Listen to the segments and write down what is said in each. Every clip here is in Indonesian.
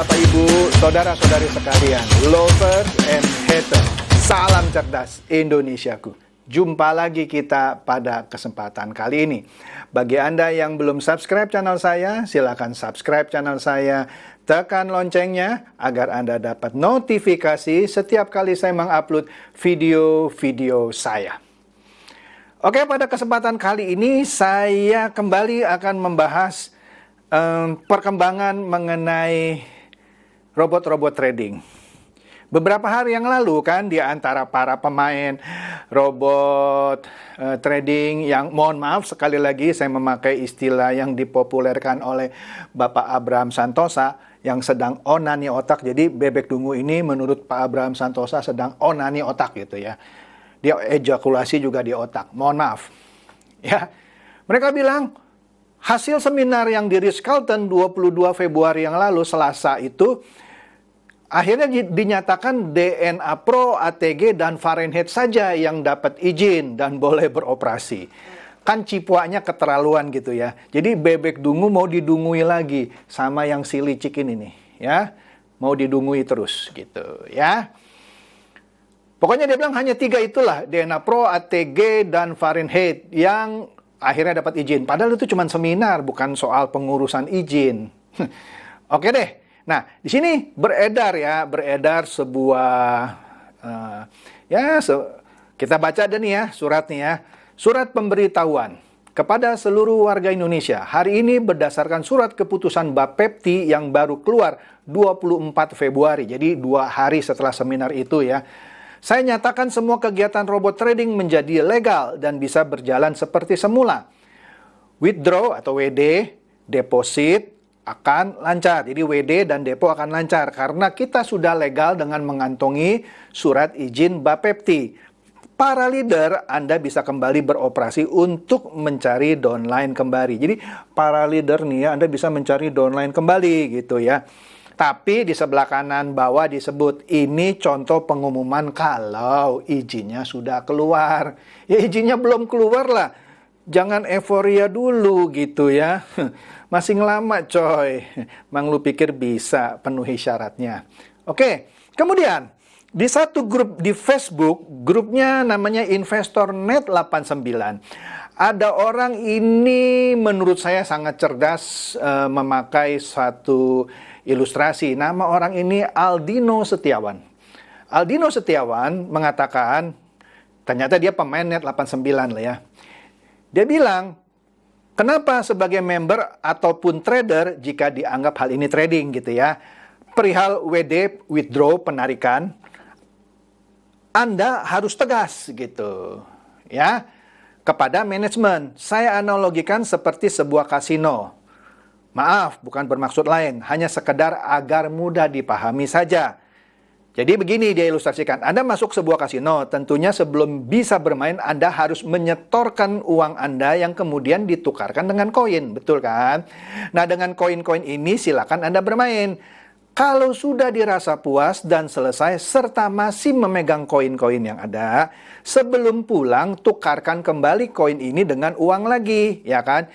Bapak Ibu, saudara-saudari sekalian, lovers and haters, salam cerdas Indonesiaku. Jumpa lagi kita pada kesempatan kali ini. Bagi Anda yang belum subscribe channel saya, silakan subscribe channel saya, tekan loncengnya agar Anda dapat notifikasi setiap kali saya mengupload video-video saya. Oke, pada kesempatan kali ini saya kembali akan membahas perkembangan mengenai robot-robot trading. Beberapa hari yang lalu kan di antara para pemain robot trading yang, mohon maaf sekali lagi saya memakai istilah yang dipopulerkan oleh Bapak Abraham Santosa yang sedang onani otak. Jadi bebek dungu ini menurut Pak Abraham Santosa sedang onani otak gitu ya. Dia ejakulasi juga di otak. Mohon maaf. Ya. Mereka bilang hasil seminar yang di Ritz-Carlton 22 Februari yang lalu Selasa itu akhirnya dinyatakan DNA Pro, ATG, dan Fahrenheit saja yang dapat izin dan boleh beroperasi. Kan cipuaknya keterlaluan gitu ya. Jadi bebek dungu mau didungui lagi sama yang si licik ini nih ya. Mau didungui terus gitu ya. Pokoknya dia bilang hanya 3 itulah, DNA Pro, ATG, dan Fahrenheit yang akhirnya dapat izin. Padahal itu cuma seminar, bukan soal pengurusan izin. Oke deh. Nah, di sini beredar sebuah kita baca deh nih ya, surat nih ya. Surat pemberitahuan kepada seluruh warga Indonesia. Hari ini berdasarkan surat keputusan Bapepti yang baru keluar 24 Februari. Jadi 2 hari setelah seminar itu ya. Saya nyatakan semua kegiatan robot trading menjadi legal dan bisa berjalan seperti semula. Withdraw atau WD, deposit akan lancar. Jadi WD dan depo akan lancar karena kita sudah legal dengan mengantongi surat izin Bapepti. Para leader Anda bisa kembali beroperasi untuk mencari downline kembali. Jadi para leader nih ya, Anda bisa mencari downline kembali gitu ya. Tapi di sebelah kanan bawah disebut ini contoh pengumuman kalau izinnya sudah keluar. Ya izinnya belum keluar lah. Jangan euforia dulu gitu ya. Masih lama coy. Mang lu pikir bisa penuhi syaratnya. Oke, kemudian di satu grup di Facebook, grupnya namanya InvestorNet 89. Ada orang ini menurut saya sangat cerdas memakai satu ilustrasi. Nama orang ini Aldino Setiawan. Aldino Setiawan mengatakan, ternyata dia pemain Net 89 lah ya. Dia bilang, kenapa sebagai member ataupun trader jika dianggap hal ini trading gitu ya. Perihal WD, withdraw, penarikan, Anda harus tegas gitu ya. Kepada manajemen, saya analogikan seperti sebuah kasino. Maaf, bukan bermaksud lain, hanya sekedar agar mudah dipahami saja. Jadi begini dia ilustrasikan, Anda masuk sebuah kasino, tentunya sebelum bisa bermain Anda harus menyetorkan uang Anda yang kemudian ditukarkan dengan koin, betul kan? Nah dengan koin-koin ini silakan Anda bermain. Kalau sudah dirasa puas dan selesai serta masih memegang koin-koin yang ada, sebelum pulang tukarkan kembali koin ini dengan uang lagi, ya kan?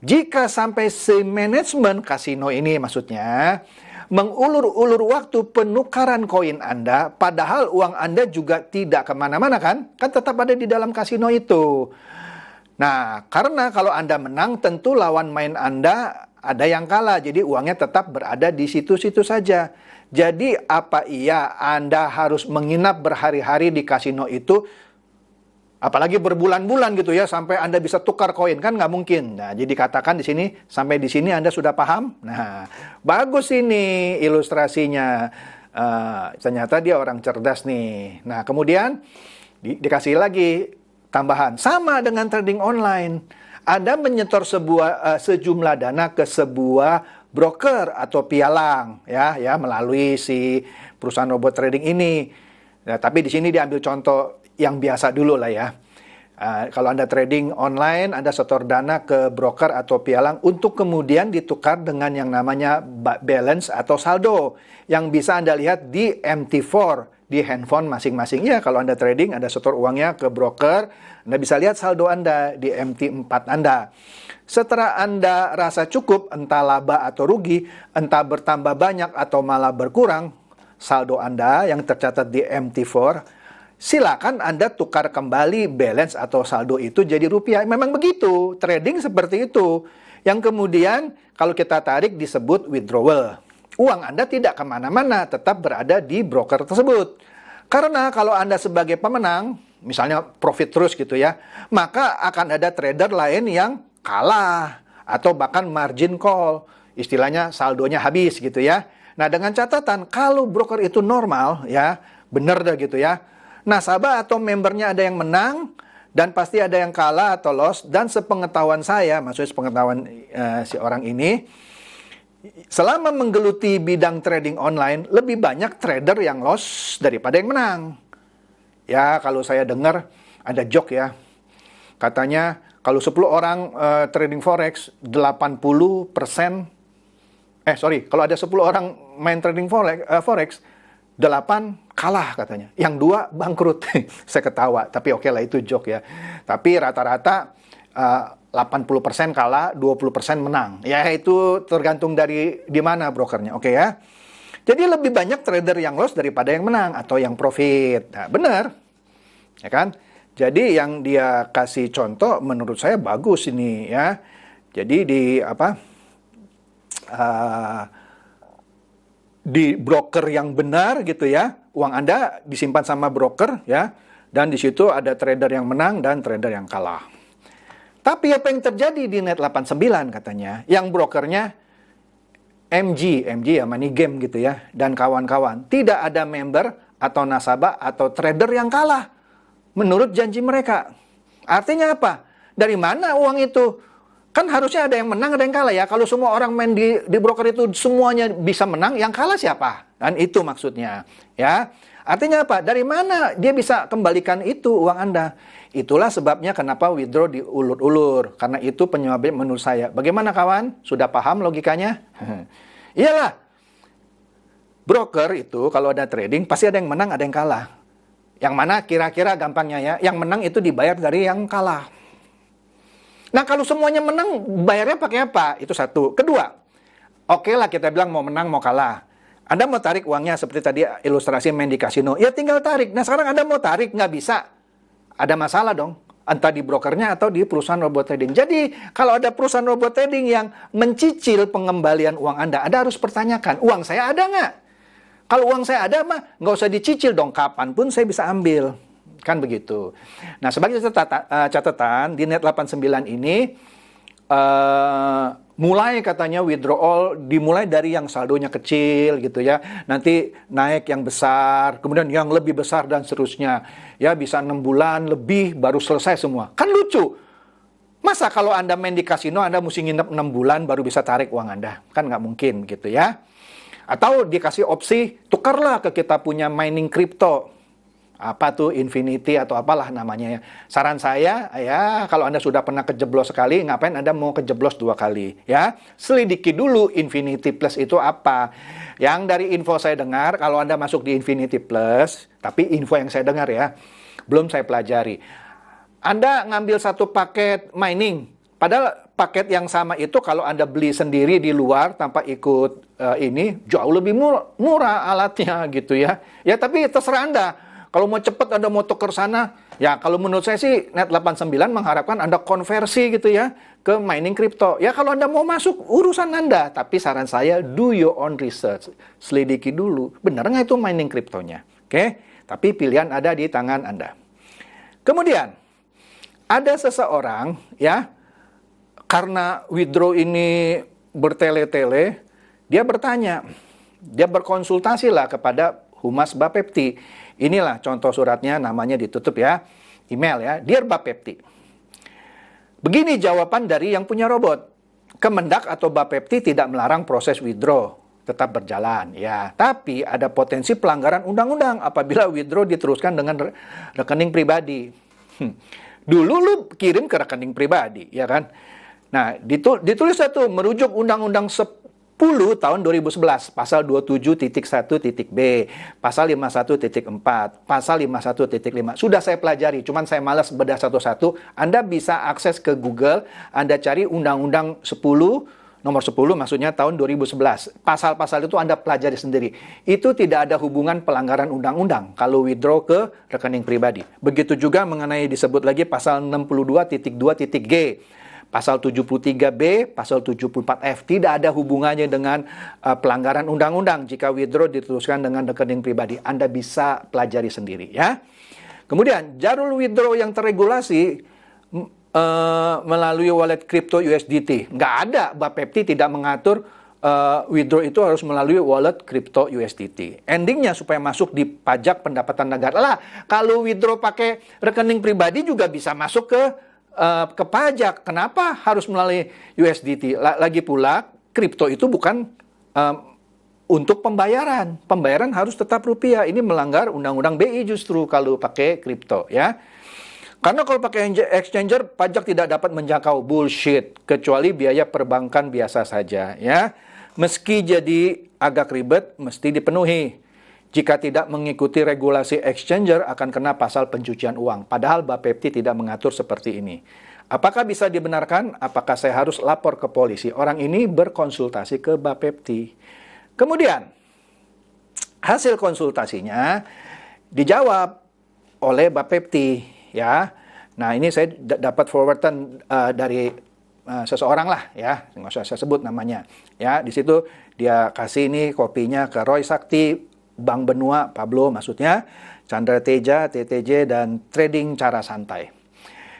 Jika sampai si manajemen kasino ini maksudnya mengulur-ulur waktu penukaran koin Anda, padahal uang Anda juga tidak kemana-mana kan? Kan tetap ada di dalam kasino itu. Nah, karena kalau Anda menang, tentu lawan main Anda ada yang kalah. Jadi uangnya tetap berada di situ-situ saja. Jadi apa iya Anda harus menginap berhari-hari di kasino itu? Apalagi berbulan-bulan gitu ya, sampai Anda bisa tukar koin, kan nggak mungkin. Nah, jadi katakan di sini, sampai di sini Anda sudah paham? Nah, bagus ini ilustrasinya. Ternyata dia orang cerdas nih. Nah, kemudian dikasih lagi tambahan. Sama dengan trading online. Anda menyetor sejumlah dana ke sebuah broker atau pialang, ya melalui si perusahaan robot trading ini. Nah, tapi di sini diambil contoh yang biasa dulu lah ya. Kalau Anda trading online, Anda setor dana ke broker atau pialang untuk kemudian ditukar dengan yang namanya balance atau saldo yang bisa Anda lihat di MT4 di handphone masing-masing. Ya, kalau Anda trading, Anda setor uangnya ke broker, Anda bisa lihat saldo Anda di MT4 Anda. Setelah Anda rasa cukup, entah laba atau rugi, entah bertambah banyak atau malah berkurang, saldo Anda yang tercatat di MT4, silakan Anda tukar kembali balance atau saldo itu jadi rupiah. Memang begitu, trading seperti itu. Yang kemudian kalau kita tarik disebut withdrawal. Uang Anda tidak kemana-mana, tetap berada di broker tersebut. Karena kalau Anda sebagai pemenang, misalnya profit terus gitu ya, maka akan ada trader lain yang kalah atau bahkan margin call, istilahnya saldonya habis gitu ya. Nah, dengan catatan kalau broker itu normal ya, benar dah gitu ya. Nasabah atau membernya ada yang menang dan pasti ada yang kalah atau loss, dan sepengetahuan saya, maksudnya sepengetahuan si orang ini, selama menggeluti bidang trading online, lebih banyak trader yang loss daripada yang menang. Ya, kalau saya dengar ada joke ya. Katanya kalau 10 orang trading forex, 80%, kalau ada 10 orang main trading forex, 8 kalah katanya. Yang 2 bangkrut. Saya ketawa, tapi oke lah itu joke ya. Tapi rata-rata 80% kalah, 20% menang. Ya itu tergantung dari di mana brokernya, oke ya. Jadi lebih banyak trader yang loss daripada yang menang atau yang profit. Nah, benar. Ya kan? Jadi yang dia kasih contoh menurut saya bagus ini ya. Jadi di broker yang benar gitu ya. Uang Anda disimpan sama broker ya. Dan di situ ada trader yang menang dan trader yang kalah. Tapi apa yang terjadi di Net89 katanya, yang brokernya MG ya, money game gitu ya, dan kawan-kawan. Tidak ada member atau nasabah atau trader yang kalah menurut janji mereka. Artinya apa? Dari mana uang itu? Kan harusnya ada yang menang, ada yang kalah ya. Kalau semua orang main di broker itu semuanya bisa menang, yang kalah siapa? Dan itu maksudnya. Ya. Artinya apa? Dari mana dia bisa kembalikan itu uang Anda? Itulah sebabnya kenapa withdraw diulur-ulur. Karena itu penyebabnya menurut saya. Bagaimana kawan? Sudah paham logikanya? Iyalah. Broker itu kalau ada trading pasti ada yang menang, ada yang kalah. Yang mana kira-kira gampangnya ya, yang menang itu dibayar dari yang kalah. Nah kalau semuanya menang, bayarnya pakai apa? Itu satu. Kedua, oke lah kita bilang mau menang, mau kalah. Anda mau tarik uangnya seperti tadi ilustrasi main di kasino, ya tinggal tarik. Nah sekarang Anda mau tarik, nggak bisa. Ada masalah dong, entah di brokernya atau di perusahaan robot trading. Jadi kalau ada perusahaan robot trading yang mencicil pengembalian uang Anda harus pertanyakan, uang saya ada nggak? Kalau uang saya ada mah nggak usah dicicil dong, kapanpun saya bisa ambil. Kan begitu. Nah, sebagai catatan di Net89 ini mulai katanya withdrawal dimulai dari yang saldonya kecil gitu ya. Nanti naik yang besar, kemudian yang lebih besar dan seterusnya. Ya bisa 6 bulan lebih baru selesai semua. Kan lucu. Masa kalau Anda main di kasino Anda mesti nginep 6 bulan baru bisa tarik uang Anda? Kan nggak mungkin gitu ya. Atau dikasih opsi, tukarlah ke kita punya mining crypto. Apa tuh, Infinity atau apalah namanya ya. Saran saya, ya kalau Anda sudah pernah kejeblos sekali, ngapain Anda mau kejeblos 2 kali? Ya, selidiki dulu Infinity Plus itu apa. Yang dari info saya dengar, kalau Anda masuk di Infinity Plus, tapi info yang saya dengar ya, belum saya pelajari. Anda ngambil satu paket mining, padahal paket yang sama itu kalau Anda beli sendiri di luar tanpa ikut ini jauh lebih murah alatnya gitu ya. Ya tapi terserah Anda. Kalau mau cepat Anda mau tuker sana, ya kalau menurut saya sih Net89 mengharapkan Anda konversi gitu ya ke mining crypto. Ya kalau Anda mau masuk urusan Anda, tapi saran saya do your own research. Selidiki dulu, benar nggak itu mining cryptonya. Oke? Tapi pilihan ada di tangan Anda. Kemudian ada seseorang ya, karena withdraw ini bertele-tele, dia bertanya, dia berkonsultasi lah kepada Humas Bapepti. Inilah contoh suratnya, namanya ditutup ya, email ya, Dear Bapepti. Begini jawaban dari yang punya robot. Kemendak atau Bapepti tidak melarang proses withdraw, tetap berjalan ya. Tapi ada potensi pelanggaran undang-undang apabila withdraw diteruskan dengan rekening pribadi. Dulu lu kirim ke rekening pribadi, ya kan? Nah, ditulis satu merujuk Undang-Undang tahun 2011, pasal 27.1.b, pasal 51.4, pasal 51.5. Sudah saya pelajari, cuman saya malas bedah satu-satu. Anda bisa akses ke Google, Anda cari Undang-Undang 10, nomor 10 maksudnya tahun 2011. Pasal-pasal itu Anda pelajari sendiri. Itu tidak ada hubungan pelanggaran undang-undang kalau withdraw ke rekening pribadi. Begitu juga mengenai disebut lagi pasal 62.2.g. Pasal 73B, pasal 74F tidak ada hubungannya dengan pelanggaran undang-undang jika withdraw diteruskan dengan rekening pribadi. Anda bisa pelajari sendiri ya. Kemudian jalur withdraw yang terregulasi melalui wallet crypto USDT. Nggak ada, Bapepti tidak mengatur withdraw itu harus melalui wallet crypto USDT. Endingnya supaya masuk di pajak pendapatan negara. Lah, kalau withdraw pakai rekening pribadi juga bisa masuk ke pajak. Kenapa harus melalui USDT? Lagi pula, kripto itu bukan untuk pembayaran. Pembayaran harus tetap rupiah. Ini melanggar undang-undang BI justru kalau pakai kripto ya. Karena kalau pakai exchanger, pajak tidak dapat menjangkau. Bullshit. Kecuali biaya perbankan biasa saja ya. Meski jadi agak ribet, mesti dipenuhi. Jika tidak mengikuti regulasi exchanger akan kena pasal pencucian uang. Padahal Bapepti tidak mengatur seperti ini. Apakah bisa dibenarkan? Apakah saya harus lapor ke polisi? Orang ini berkonsultasi ke Bapepti. Kemudian, hasil konsultasinya dijawab oleh Bapepti. Ya, nah ini saya dapat forwardan dari seseorang lah ya, nggak usah saya sebut namanya. Ya, di situ dia kasih ini kopinya ke Roy Sakti, Bang Benua, Pablo maksudnya, Chandra Teja, TTJ, dan Trading Cara Santai.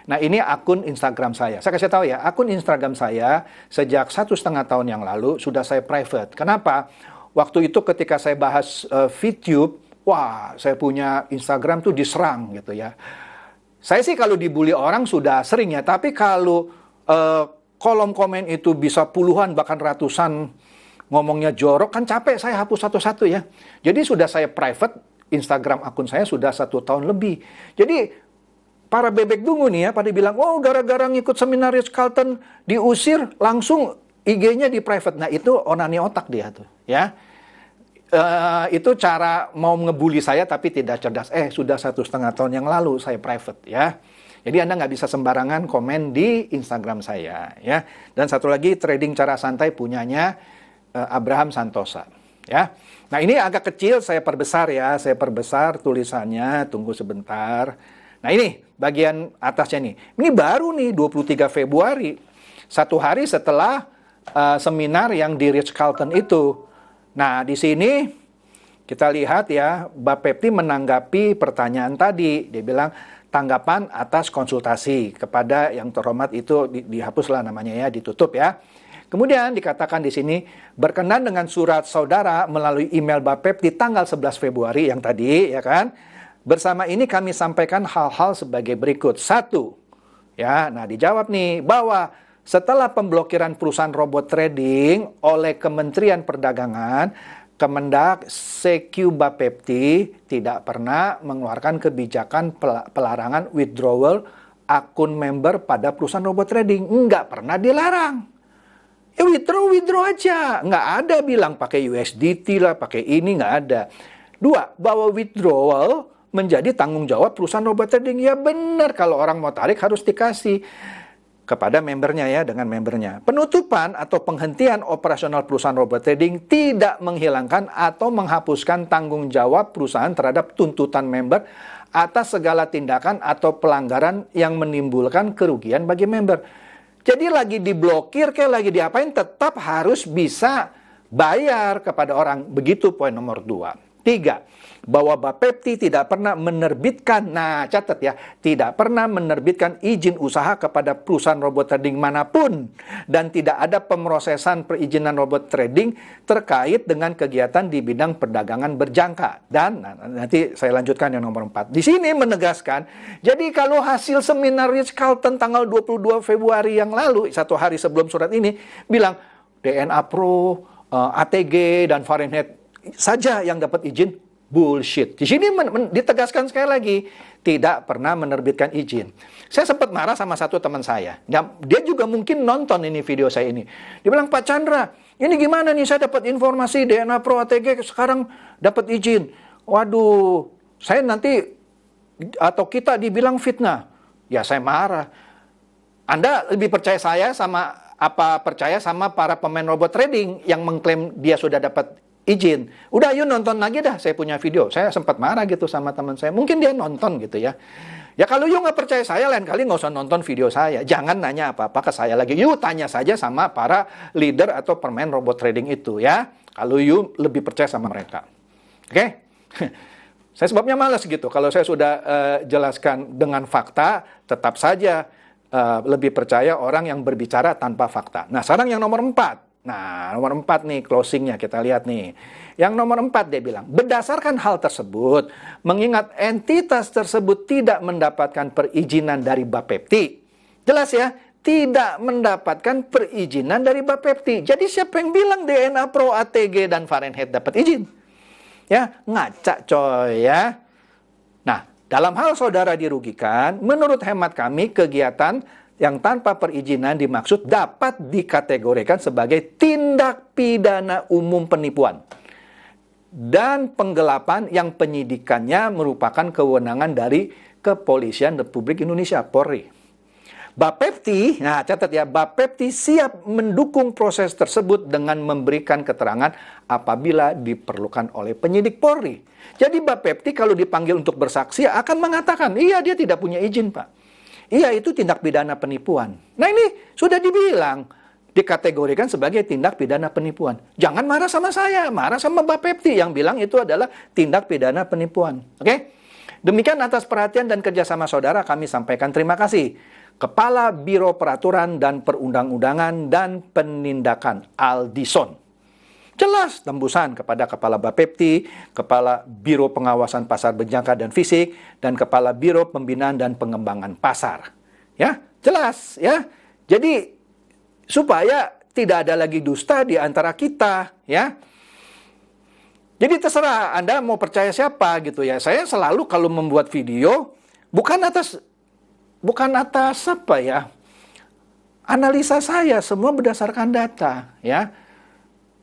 Nah ini akun Instagram saya. Saya kasih tahu ya, akun Instagram saya sejak 1,5 tahun yang lalu sudah saya private. Kenapa? Waktu itu ketika saya bahas VTube, wah saya punya Instagram tuh diserang gitu ya. Saya sih kalau dibully orang sudah sering ya, tapi kalau kolom komen itu bisa puluhan bahkan ratusan ngomongnya jorok, kan capek saya hapus satu-satu ya. Jadi sudah saya private, Instagram akun saya sudah 1 tahun lebih. Jadi para bebek dungu nih ya, pada bilang, oh gara-gara ngikut seminar Ritz-Carlton diusir, langsung IG-nya di private. Nah itu onani otak dia tuh ya. Itu cara mau ngebully saya tapi tidak cerdas. Sudah 1,5 tahun yang lalu saya private ya. Jadi Anda nggak bisa sembarangan komen di Instagram saya ya. Dan satu lagi, Trading Cara Santai punyanya Abraham Santosa ya. Nah ini agak kecil, saya perbesar ya, saya perbesar tulisannya, tunggu sebentar. Nah ini bagian atasnya nih, ini baru nih 23 Februari, 1 hari setelah seminar yang di Ritz-Carlton itu. Nah di sini kita lihat ya, Bapepti menanggapi pertanyaan tadi, dia bilang tanggapan atas konsultasi kepada yang terhormat itu dihapuslah namanya ya, ditutup ya. Kemudian dikatakan di sini, berkenan dengan surat saudara melalui email Bapepti tanggal 11 Februari yang tadi, ya kan? Bersama ini kami sampaikan hal-hal sebagai berikut. 1, ya, nah dijawab nih, bahwa setelah pemblokiran perusahaan robot trading oleh Kementerian Perdagangan, Kemendak CQ Bapepti tidak pernah mengeluarkan kebijakan pelarangan withdrawal akun member pada perusahaan robot trading. Enggak pernah dilarang. Ya withdraw aja. Nggak ada bilang pakai USDT lah, pakai ini, nggak ada. 2, bahwa withdrawal menjadi tanggung jawab perusahaan robot trading. Ya benar, kalau orang mau tarik harus dikasih kepada membernya ya, dengan membernya. Penutupan atau penghentian operasional perusahaan robot trading tidak menghilangkan atau menghapuskan tanggung jawab perusahaan terhadap tuntutan member atas segala tindakan atau pelanggaran yang menimbulkan kerugian bagi member. Jadi lagi diblokir, kayak lagi diapain, tetap harus bisa bayar kepada orang. Begitu poin nomor 2. 3, bahwa Bapepti tidak pernah menerbitkan, nah catat ya, tidak pernah menerbitkan izin usaha kepada perusahaan robot trading manapun. Dan tidak ada pemrosesan perizinan robot trading terkait dengan kegiatan di bidang perdagangan berjangka. Dan nanti saya lanjutkan yang nomor 4. Di sini menegaskan, jadi kalau hasil seminar Ritz-Carlton tanggal 22 Februari yang lalu, 1 hari sebelum surat ini, bilang DNA Pro, ATG, dan Fahrenheit saja yang dapat izin, bullshit. Di sini ditegaskan sekali lagi, tidak pernah menerbitkan izin. Saya sempat marah sama satu teman saya. Dia juga mungkin nonton ini video saya ini. Dia bilang, Pak Chandra, ini gimana nih, saya dapat informasi DNA Pro ATG sekarang dapat izin. Waduh, saya nanti atau kita dibilang fitnah. Ya saya marah. Anda lebih percaya saya sama apa percaya sama para pemain robot trading yang mengklaim dia sudah dapat izin? Udah, yuk nonton lagi dah, saya punya video. Saya sempat marah gitu sama teman saya. Mungkin dia nonton gitu ya. Ya kalau yuk nggak percaya saya, lain kali nggak usah nonton video saya. Jangan nanya apa-apa ke saya lagi. Yuk tanya saja sama para leader atau pemain robot trading itu ya. Kalau yuk lebih percaya sama mereka. Oke? Saya sebabnya malas gitu. Kalau saya sudah jelaskan dengan fakta, tetap saja lebih percaya orang yang berbicara tanpa fakta. Nah, sekarang yang nomor 4. Nah, nomor 4 nih, closingnya kita lihat nih. Yang nomor 4 dia bilang, berdasarkan hal tersebut, mengingat entitas tersebut tidak mendapatkan perizinan dari Bapepti. Jelas ya, tidak mendapatkan perizinan dari Bapepti. Jadi siapa yang bilang DNA Pro ATG dan Fahrenheit dapat izin? Ya, ngaca coy ya. Nah, dalam hal saudara dirugikan, menurut hemat kami kegiatan yang tanpa perizinan dimaksud dapat dikategorikan sebagai tindak pidana umum penipuan dan penggelapan yang penyidikannya merupakan kewenangan dari Kepolisian Republik Indonesia, Polri. Bapepti, nah catat ya, Bapepti siap mendukung proses tersebut dengan memberikan keterangan apabila diperlukan oleh penyidik Polri. Jadi Bapepti kalau dipanggil untuk bersaksi akan mengatakan, iya dia tidak punya izin Pak. Iya itu tindak pidana penipuan. Nah ini sudah dibilang, dikategorikan sebagai tindak pidana penipuan. Jangan marah sama saya, marah sama Bapepti yang bilang itu adalah tindak pidana penipuan. Oke? Demikian atas perhatian dan kerjasama saudara kami sampaikan terima kasih. Kepala Biro Peraturan dan Perundang-undangan dan Penindakan Aldison. Jelas tembusan kepada Kepala Bapepti, Kepala Biro Pengawasan Pasar Berjangka dan Fisik, dan Kepala Biro Pembinaan dan Pengembangan Pasar. Ya, jelas ya. Jadi supaya tidak ada lagi dusta di antara kita, ya. Jadi terserah Anda mau percaya siapa gitu ya. Saya selalu kalau membuat video bukan atas apa ya, analisa saya semua berdasarkan data ya.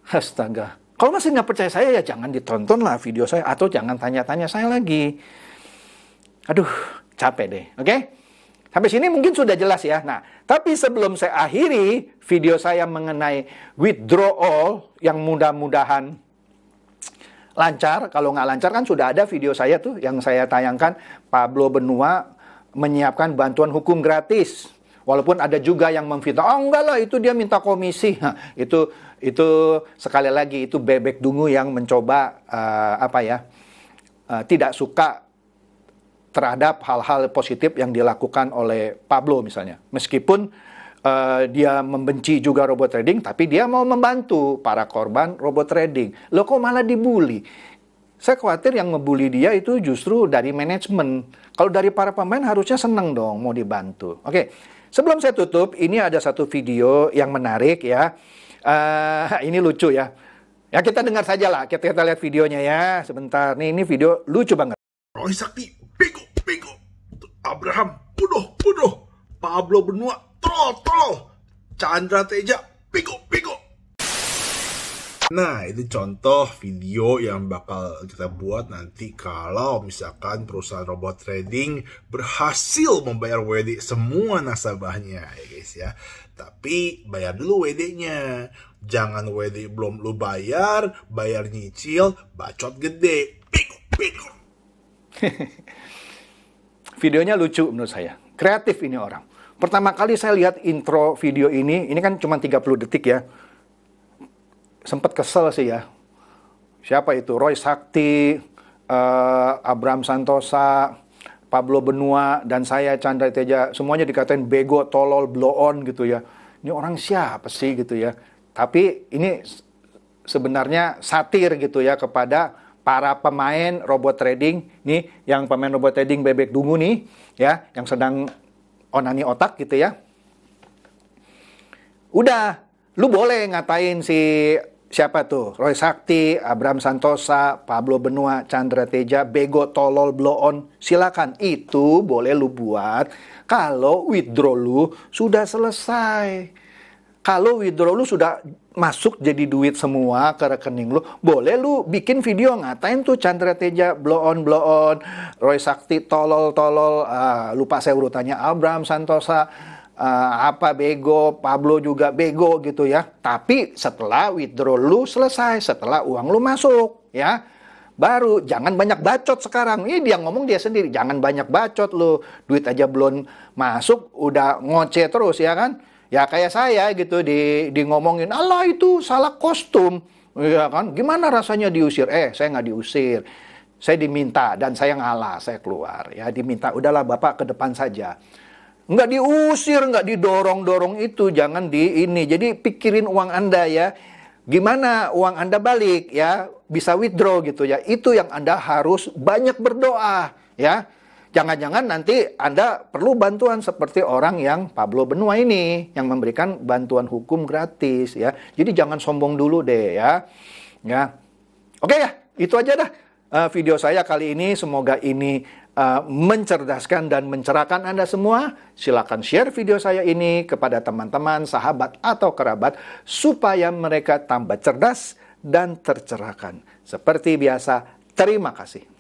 Astaga, kalau masih nggak percaya saya ya jangan ditonton lah video saya atau jangan tanya-tanya saya lagi. Aduh, capek deh, oke? Sampai sini mungkin sudah jelas ya. Nah, tapi sebelum saya akhiri video saya mengenai withdrawal yang mudah-mudahan lancar, kalau nggak lancar kan sudah ada video saya tuh yang saya tayangkan, Pablo Benua menyiapkan bantuan hukum gratis. Walaupun ada juga yang memfitnah, oh enggak lah itu dia minta komisi. Nah, itu sekali lagi itu bebek dungu yang mencoba tidak suka terhadap hal-hal positif yang dilakukan oleh Pablo misalnya. Meskipun dia membenci juga robot trading, tapi dia mau membantu para korban robot trading. Loh kok malah dibully? Saya khawatir yang ngebully dia itu justru dari manajemen. Kalau dari para pemain harusnya seneng dong mau dibantu. Oke, sebelum saya tutup, ini ada satu video yang menarik ya. Ini lucu ya. Ya kita dengar saja lah, kita lihat videonya ya. Sebentar, nih ini video lucu banget. Roy Sakti, bego. Abraham, bodoh. Pablo Benua, troll. Chandra Teja, bego. Nah, itu contoh video yang bakal kita buat nanti kalau misalkan perusahaan robot trading berhasil membayar WD semua nasabahnya ya guys ya. Tapi bayar dulu WD-nya. Jangan WD belum lu bayar nyicil, bacot gede. Bego. Videonya lucu menurut saya. Kreatif ini orang. Pertama kali saya lihat intro video ini kan cuma 30 detik ya. Sempat kesel sih ya. Siapa itu? Roy Sakti, Abraham Santosa, Pablo Benua, dan saya Chandra Teja. Semuanya dikatain bego, tolol, blow on gitu ya. Ini orang siapa sih gitu ya. Tapi ini sebenarnya satir gitu ya kepada para pemain robot trading. Nih yang pemain robot trading bebek dungu nih ya. Yang sedang onani otak gitu ya. Udah, lu boleh ngatain si siapa tuh? Roy Sakti, Abraham Santosa, Pablo Benua, Chandra Teja, bego, tolol, blow on. Silakan, itu boleh lu buat kalau withdraw lu sudah selesai. Kalau withdraw lu sudah masuk jadi duit semua ke rekening lu, boleh lu bikin video ngatain tuh Chandra Teja blow on, Roy Sakti tolol, lupa saya urutannya, Abraham Santosa apa bego, Pablo juga bego gitu ya. Tapi setelah withdraw lu selesai, setelah uang lu masuk ya, baru jangan banyak bacot sekarang. Ini dia ngomong dia sendiri, jangan banyak bacot lu, duit aja belum masuk udah ngoceh terus ya kan. Ya kayak saya gitu di ngomongin, Allah itu salah kostum. Ya kan, gimana rasanya diusir? Saya nggak diusir. Saya diminta dan saya ngalah, saya keluar. Ya diminta, udahlah Bapak ke depan saja. Nggak diusir, nggak didorong-dorong itu, jangan di ini. Jadi pikirin uang Anda ya. Gimana uang Anda balik ya, bisa withdraw gitu ya. Itu yang Anda harus banyak berdoa ya. Jangan-jangan nanti Anda perlu bantuan seperti orang yang Pablo Benua ini, yang memberikan bantuan hukum gratis ya. Jadi jangan sombong dulu deh ya. Ya. Oke ya, itu aja dah video saya kali ini. Semoga ini mencerdaskan dan mencerahkan Anda semua. Silakan share video saya ini kepada teman-teman, sahabat atau kerabat supaya mereka tambah cerdas dan tercerahkan. Seperti biasa, terima kasih.